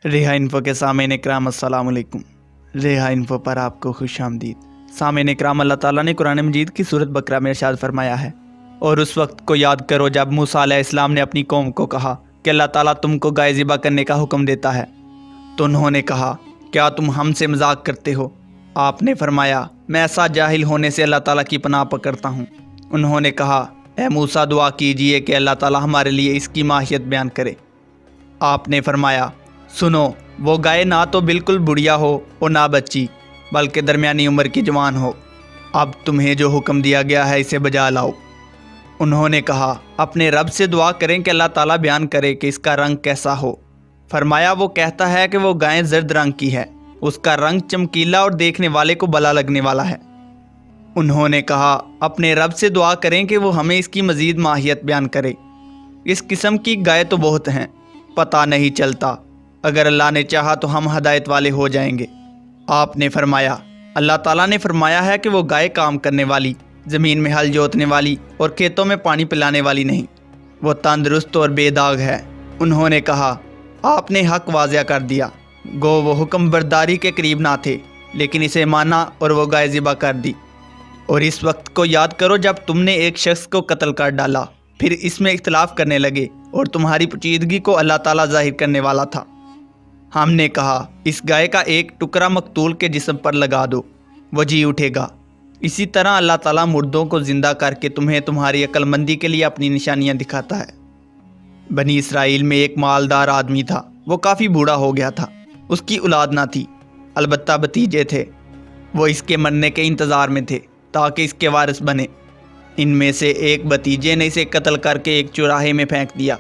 रेहा info के सामईन इकराम अस्सलाम वालेकुम। रेहा इन्फो पर आपको खुश आमदीद। सामईन इकराम, अल्लाह ताला ने कुरान मजीद की सूरत बकरा में इरशाद फरमाया है, और उस वक्त को याद करो जब मूसा अलैहिस्सलाम ने अपनी कौम को कहा कि अल्लाह ताला तुमको गाय ज़िबा करने का हुक्म देता है, तो उन्होंने कहा, क्या तुम हमसे मजाक करते हो? आपने फरमाया, मैं ऐसा जाहिल होने से अल्लाह ताला की पनाह पकड़ता हूँ। उन्होंने कहा, ए मूसा, दुआ कीजिए कि अल्लाह ताला हमारे लिए इसकी माहियत बयान करे। आपने फरमाया, सुनो, वो गाय ना तो बिल्कुल बुढ़िया हो और ना बच्ची, बल्कि दरमियानी उम्र की जवान हो। अब तुम्हें जो हुक्म दिया गया है इसे बजा लाओ। उन्होंने कहा, अपने रब से दुआ करें कि अल्लाह ताला बयान करे कि इसका रंग कैसा हो। फरमाया, वो कहता है कि वो गाय जर्द रंग की है, उसका रंग चमकीला और देखने वाले को भला लगने वाला है। उन्होंने कहा, अपने रब से दुआ करें कि वो हमें इसकी मज़ीद माहियत बयान करे। इस किस्म की गाय तो बहुत हैं, पता नहीं चलता। अगर अल्लाह ने चाहा तो हम हदायत वाले हो जाएंगे। आपने फरमाया, अल्लाह ताला ने फरमाया है कि वो गाय काम करने वाली, ज़मीन में हल जोतने वाली और खेतों में पानी पिलाने वाली नहीं, वो तंदुरुस्त और बेदाग है। उन्होंने कहा, आपने हक वाज़िया कर दिया। गो वो हुक्म बरदारी के करीब ना थे, लेकिन इसे माना और वो गाय ज़िबा कर दी। और इस वक्त को याद करो जब तुमने एक शख्स को कत्ल कर डाला, फिर इसमें इख्तलाफ करने लगे और तुम्हारी पेचीदगी को अल्लाह ताला ज़ाहिर करने वाला था। हमने कहा, इस गाय का एक टुकड़ा मकतूल के जिस्म पर लगा दो, वो जी उठेगा। इसी तरह अल्लाह ताला मुर्दों को ज़िंदा करके तुम्हें तुम्हारी अक्लमंदी के लिए अपनी निशानियां दिखाता है। बनी इसराइल में एक मालदार आदमी था। वो काफ़ी बूढ़ा हो गया था। उसकी औलाद ना थी, अलबत्ता भतीजे थे। वो इसके मरने के इंतज़ार में थे ताकि इसके वारिस बने। इनमें से एक भतीजे ने इसे कत्ल करके एक चौराहे में फेंक दिया।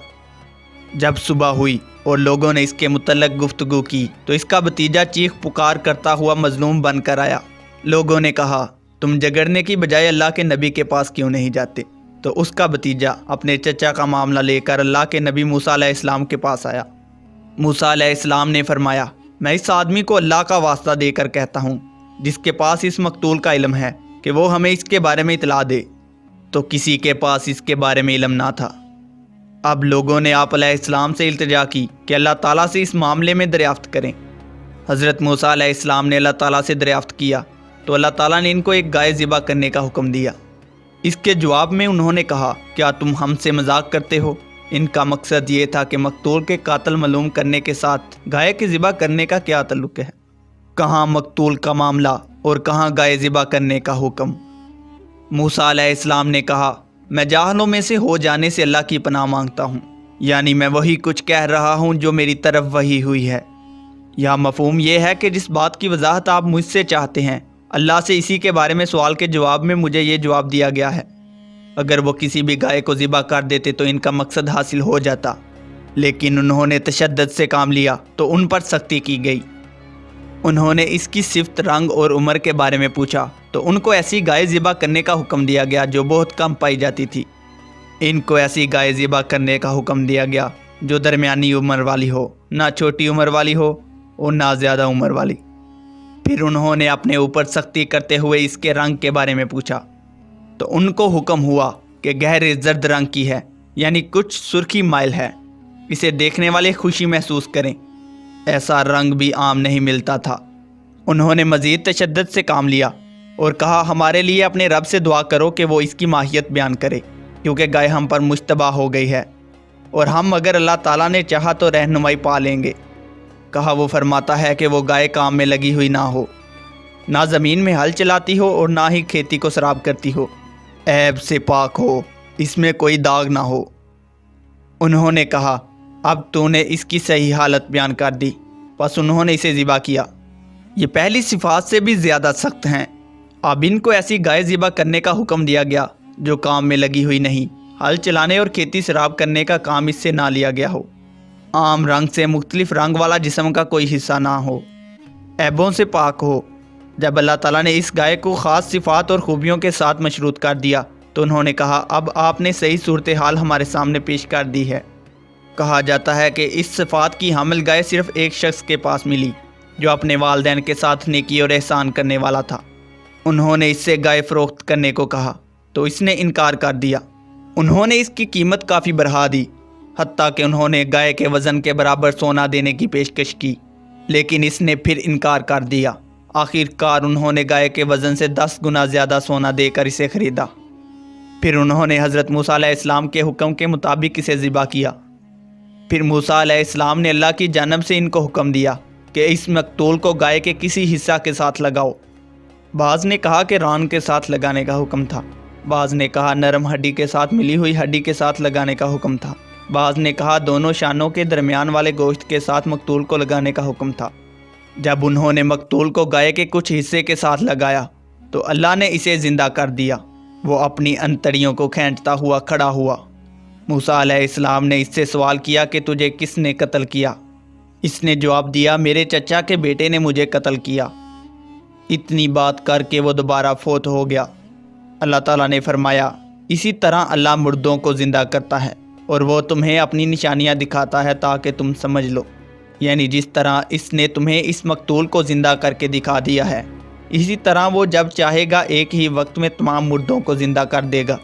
जब सुबह हुई और लोगों ने इसके मुतल्लक गुफ्तगू की तो इसका भतीजा चीख पुकार करता हुआ मजलूम बनकर आया। लोगों ने कहा, तुम झगड़ने की बजाय अल्लाह के नबी के पास क्यों नहीं जाते? तो उसका भतीजा अपने चचा का मामला लेकर अल्लाह के नबी मूसा अलैहिस्सलाम के पास आया। मूसा अलैहिस्सलाम ने फरमाया, मैं इस आदमी को अल्लाह का वास्ता देकर कहता हूँ जिसके पास इस मकतूल का इल्म है कि वो हमें इसके बारे में इतला दे। तो किसी के पास इसके बारे में इल्म ना था। अब लोगों ने आप अलैहिस्सलाम से इल्तिजा की कि अल्लाह ताला से इस मामले में दरियाफ्त करें। हज़रत मूसा अलैहिस्सलाम ने अल्लाह ताला से दरियाफ्त किया तो अल्लाह ताला ने इनको एक गाय ज़िबा करने का हुक्म दिया। इसके जवाब में उन्होंने कहा, क्या तुम हमसे मजाक करते हो? इनका मकसद ये था कि मकतूल के कातिल मालूम करने के साथ गाय के ज़िबा करने का क्या ताल्लुक़ है। कहाँ मकतूल का मामला और कहाँ गाय ज़िबा करने का हुक्म। मूसा अलैहिस्सलाम ने कहा, मैं जाहलों में से हो जाने से अल्लाह की पनाह मांगता हूँ, यानी मैं वही कुछ कह रहा हूँ जो मेरी तरफ वही हुई है। यह मफ़हूम यह है कि जिस बात की वजाहत आप मुझसे चाहते हैं, अल्लाह से इसी के बारे में सवाल के जवाब में मुझे ये जवाब दिया गया है। अगर वो किसी भी गाय को ज़िबा कर देते तो इनका मकसद हासिल हो जाता, लेकिन उन्होंने तशद्दुद से काम लिया तो उन पर सख्ती की गई। उन्होंने इसकी सिफ्त, रंग और उम्र के बारे में पूछा तो उनको ऐसी गाय ज़िबा करने का हुक्म दिया गया जो बहुत कम पाई जाती थी। इनको ऐसी गाय ज़िबा करने का हुक्म दिया गया जो दरमियानी उम्र वाली हो, ना छोटी उम्र वाली हो और ना ज़्यादा उम्र वाली। फिर उन्होंने अपने ऊपर सख्ती करते हुए इसके रंग के बारे में पूछा तो उनको हुक्म हुआ कि गहरे जर्द रंग की है, यानी कुछ सुर्खी माइल है। इसे देखने वाले खुशी महसूस करें। ऐसा रंग भी आम नहीं मिलता था। उन्होंने मज़ीद तशद्दुद से काम लिया और कहा, हमारे लिए अपने रब से दुआ करो कि वो इसकी माहियत बयान करे, क्योंकि गाय हम पर मुश्तबा हो गई है और हम अगर अल्लाह ताला ने चाहा तो रहनुमाई पा लेंगे। कहा, वो फरमाता है कि वो गाय काम में लगी हुई ना हो, ना ज़मीन में हल चलाती हो और ना ही खेती को सराब करती हो, ऐब से पाक हो, इसमें कोई दाग ना हो। उन्होंने कहा, अब तूने इसकी सही हालत बयान कर दी। बस उन्होंने इसे ज़िबा किया। ये पहली सिफात से भी ज़्यादा सख्त हैं। अब इनको ऐसी गाय ज़िबा करने का हुक्म दिया गया जो काम में लगी हुई नहीं, हल चलाने और खेती सराब करने का काम इससे ना लिया गया हो, आम रंग से मुख्तलिफ रंग वाला जिस्म का कोई हिस्सा ना हो, ऐबों से पाक हो। जब अल्लाह ताला ने इस गाय को ख़ास सिफात और खूबियों के साथ मशरूत कर दिया तो उन्होंने कहा, अब आपने सही सूरत हाल हमारे सामने पेश कर दी है। कहा जाता है कि इस सिफात की हामिल गाय सिर्फ़ एक शख्स के पास मिली जो अपने वालिदैन के साथ नेकी और एहसान करने वाला था। उन्होंने इससे गाय फ़रोख्त करने को कहा। تو اس نے انکار کر دیا۔ انہوں نے اس کی قیمت کافی بڑھا دی، حتیٰ کہ انہوں نے گائے کے وزن کے برابر سونا دینے کی پیشکش کی، لیکن اس نے پھر انکار کر دیا۔ آخر کار انہوں نے گائے کے وزن سے 10 گنا زیادہ سونا دے کر اسے خریدا۔ پھر انہوں نے حضرت موسیٰ علیہ السلام کے حکم کے مطابق اسے ذبح کیا۔ پھر موسیٰ علیہ السلام نے اللہ کی جانب سے ان کو حکم دیا کہ اس مقتول کو گائے کے کسی حصہ کے ساتھ لگاؤ۔ بعض نے کہا کہ ران کے ساتھ لگانے کا حکم تھا، بعض نے کہا نرم ہڈی کے ساتھ ملی ہوئی ہڈی کے ساتھ لگانے کا حکم تھا، بعض نے کہا دونوں شانوں کے درمیان والے گوشت کے ساتھ مقتول کو لگانے کا حکم تھا۔ جب انہوں نے مقتول کو گائے کے کچھ حصے کے ساتھ لگایا تو اللہ نے اسے زندہ کر دیا۔ وہ اپنی انتڑیوں کو کھینچتا ہوا کھڑا ہوا۔ موسیٰ علیہ السلام نے اس سے سوال کیا کہ تجھے کس نے قتل کیا؟ اس نے جواب دیا، میرے چچا کے بیٹے نے مجھے قتل کیا۔ اتنی بات کر کے وہ دوبارہ فوت ہو گیا۔ اللہ تعالیٰ نے فرمایا، اسی طرح اللہ مردوں کو زندہ کرتا ہے اور وہ تمہیں اپنی نشانیاں دکھاتا ہے تاکہ تم سمجھ لو۔ یعنی جس طرح اس نے تمہیں اس مقتول کو زندہ کر کے دکھا دیا ہے، اسی طرح وہ جب چاہے گا ایک ہی وقت میں تمام مردوں کو زندہ کر دے گا۔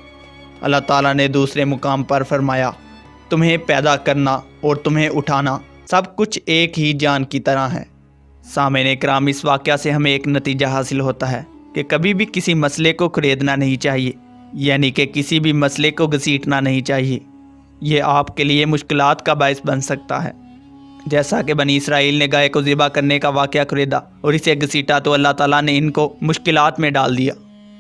اللہ تعالیٰ نے دوسرے مقام پر فرمایا، تمہیں پیدا کرنا اور تمہیں اٹھانا سب کچھ ایک ہی جان کی طرح ہے۔ سامعین اکرام، اس واقعہ سے ہمیں ایک نتیجہ حاصل ہوتا ہے کہ کبھی بھی کسی مسئلے کو خریدنا نہیں چاہیے، یعنی کہ کسی بھی مسئلے کو گھسیٹنا نہیں چاہیے۔ یہ آپ کے لیے مشکلات کا باعث بن سکتا ہے۔ جیسا کہ بنی اسرائیل نے گائے کو ذبح کرنے کا واقعہ خریدا اور اسے گھسیٹا تو اللہ تعالیٰ نے ان کو مشکلات میں ڈال دیا۔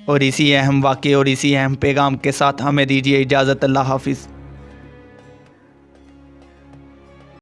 اور اسی اہم واقعے اور اسی اہم پیغام کے ساتھ ہمیں دیجیے اجازت۔ اللہ حافظ۔